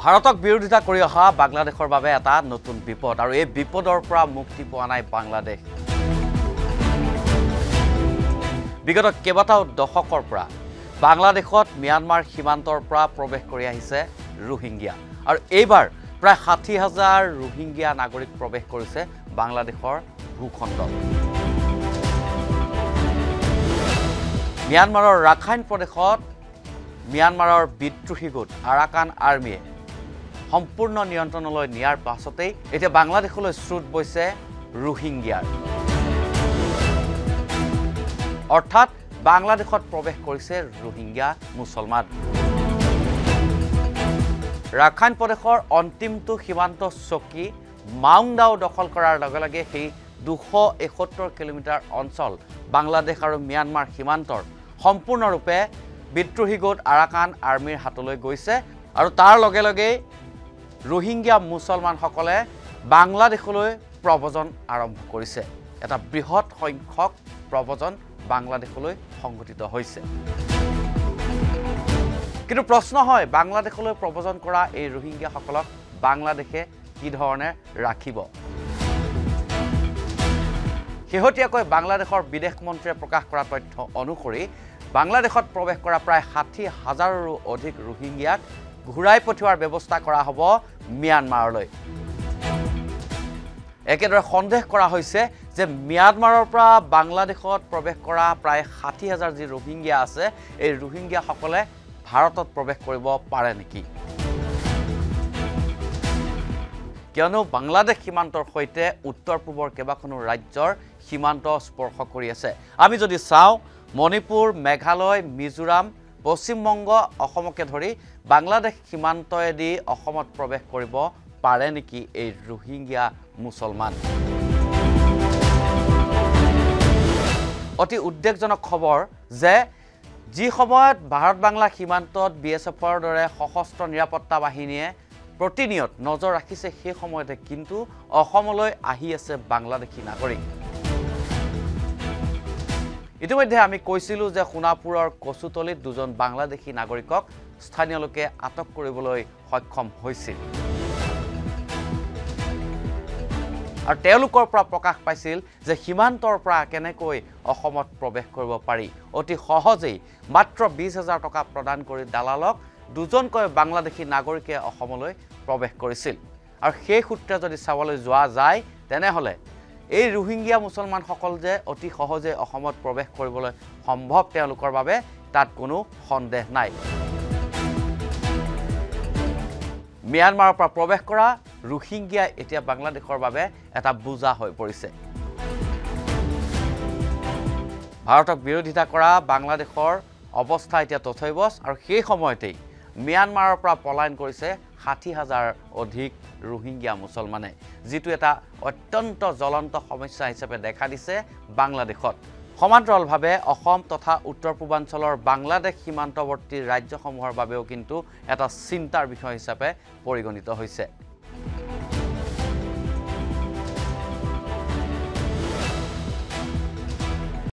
ভাৰতক বিৰোধিতা কৰি অহা বাংলাদেশৰ বাবে এটা নতুন বিপদ আৰু এই বিপদৰ পৰা মুক্তি পোৱা নাই বাংলাদেশ। বিগত কেইবাটাও দশকৰ পৰা বাংলাদেশত ম্যানমাৰ সীমান্তৰ পৰা প্ৰৱেশ কৰি আহিছে ৰোহিংগিয়া আৰু এইবাৰ প্ৰায় ৬০,০০০ ৰোহিংগিয়া নাগৰিক প্ৰৱেশ কৰিছে বাংলাদেশৰ ভূখণ্ডত। ম্যানমাৰৰ ৰাখাইন প্ৰদেশত ম্যানমাৰৰ বিদ্ৰোহী গোট আৰাকান আৰ্মিয়ে সম্পূৰ্ণ নিয়ন্ত্ৰণলৈ নিয়াৰ পাছতেই এতিয়া বাংলাদেশলৈ স্ৰোত বৈছে ৰোহিংগিয়াৰ। অৰ্থাৎ বাংলাদেশত প্ৰৱেশ কৰিছে ৰোহিংগিয়া মুছলমান। ৰাখাইন প্ৰদেশৰ অন্তিমটো সীমান্ত চকী মাউংদাও দখল কৰাৰ লগে লগে সেই ২৭১ কিলোমিটাৰ অঞ্চল বাংলাদেশ আৰু ম্যানমাৰ সীমান্তৰ সম্পূৰ্ণৰূপে বিদ্ৰোহী গোট আৰাকান আৰ্মিৰ হাতলৈ গৈছে আৰু তাৰ লগে লগে ৰোহিংগিয়া মুছলমানসকলে বাংলাদেশলৈ প্ৰব্ৰজন আৰম্ভ কৰিছে। এটা বৃহৎ সংখ্যক প্ৰব্ৰজন বাংলাদেশলৈ সংঘটিত হৈছে। কিন্তু প্ৰশ্ন হয়, বাংলাদেশলৈ প্ৰব্ৰজন কৰা এই ৰোহিংগিয়াসকলক বাংলাদেশে কি ধৰণে ৰাখিব? শেহতীয়াকৈ বাংলাদেশৰ বিদেশ মন্ত্ৰীয়ে প্ৰকাশ কৰা তথ্য অনুসৰি বাংলাদেশত প্ৰৱেশ কৰা প্ৰায় ৬০,০০০ৰো অধিক ৰোহিংগিয়াক ঘূৰাই পঠিওৱাৰ ব্যৱস্থা কৰা হ'ব ম্যানমাৰলৈ। একেদৰে সন্দেহ কৰা হৈছে যে ম্যানমাৰৰ পৰা বাংলাদেশত প্ৰৱেশ কৰা প্ৰায় ৬০,০০০ যি ৰোহিংগিয়া আছে, এই ৰোহিংগিয়াসকলে ভাৰতত প্ৰৱেশ কৰিব পাৰে নেকি? কিয়নো বাংলাদেশ সীমান্তৰ সৈতে উত্তৰ পূবৰ কেইবাখনো ৰাজ্যৰ সীমান্ত স্পৰ্শ কৰি আছে। আমি যদি চাওঁ, মণিপুৰ, মেঘালয়, মিজোৰাম, পশ্চিমবংগ, অসমকে ধৰি বাংলাদেশ সীমান্তয়েদি অসমত প্ৰৱেশ কৰিব পাৰে নেকি এই ৰোহিংগিয়া মুছলমান? অতি উদ্বেগজনক খবৰ যে যি সময়ত ভাৰত বাংলা সীমান্তত BSFৰ দৰে সশস্ত্ৰ নিৰাপত্তা বাহিনীয়ে প্ৰতিনিয়ত নজৰ ৰাখিছে, সেই সময়তে কিন্তু অসমলৈ আহি আছে বাংলাদেশী নাগৰিক। ইতিমধ্যে আমি কৈছিলোঁ যে সোণাপুৰৰ কচুতলিত দুজন বাংলাদেশী নাগৰিকক স্থানীয় লোকে আটক কৰিবলৈ সক্ষম হৈছিল আৰু তেওঁলোকৰ পৰা প্ৰকাশ পাইছিল যে সীমান্তৰ পৰা কেনেকৈ অসমত প্ৰৱেশ কৰিব পাৰি। অতি সহজেই মাত্ৰ ২০,০০০ টকা প্ৰদান কৰি দালালক দুজনকৈ বাংলাদেশী নাগৰিকে অসমলৈ প্ৰৱেশ কৰিছিল। আৰু সেই সূত্ৰে যদি চাবলৈ যোৱা যায়, তেনেহ'লে এই ৰোহিংগিয়া মুছলমানসকল যে অতি সহজে অসমত প্ৰৱেশ কৰিবলৈ সম্ভৱ তেওঁলোকৰ বাবে, তাত কোনো সন্দেহ নাই। ম্যানমাৰৰ পৰা প্ৰৱেশ কৰা ৰোহিংগিয়া এতিয়া বাংলাদেশৰ বাবে এটা বোজা হৈ পৰিছে। ভাৰতক বিৰোধিতা কৰা বাংলাদেশৰ অৱস্থা এতিয়া তথৈবচ আৰু সেই সময়তেই ম্যানমাৰৰ পৰা পলায়ন কৰিছে ৬০,০০০ অধিক ৰোহিংগিয়া মুছলমানে, যিটো এটা অত্যন্ত জ্বলন্ত সমস্যা হিচাপে দেখা দিছে বাংলাদেশত। সমান্তৰালভাৱে অসম তথা উত্তৰ পূৰ্বাঞ্চলৰ বাংলাদেশ সীমান্তৱৰ্তী ৰাজ্যসমূহৰ বাবেও কিন্তু এটা চিন্তাৰ বিষয় হিচাপে পৰিগণিত হৈছে।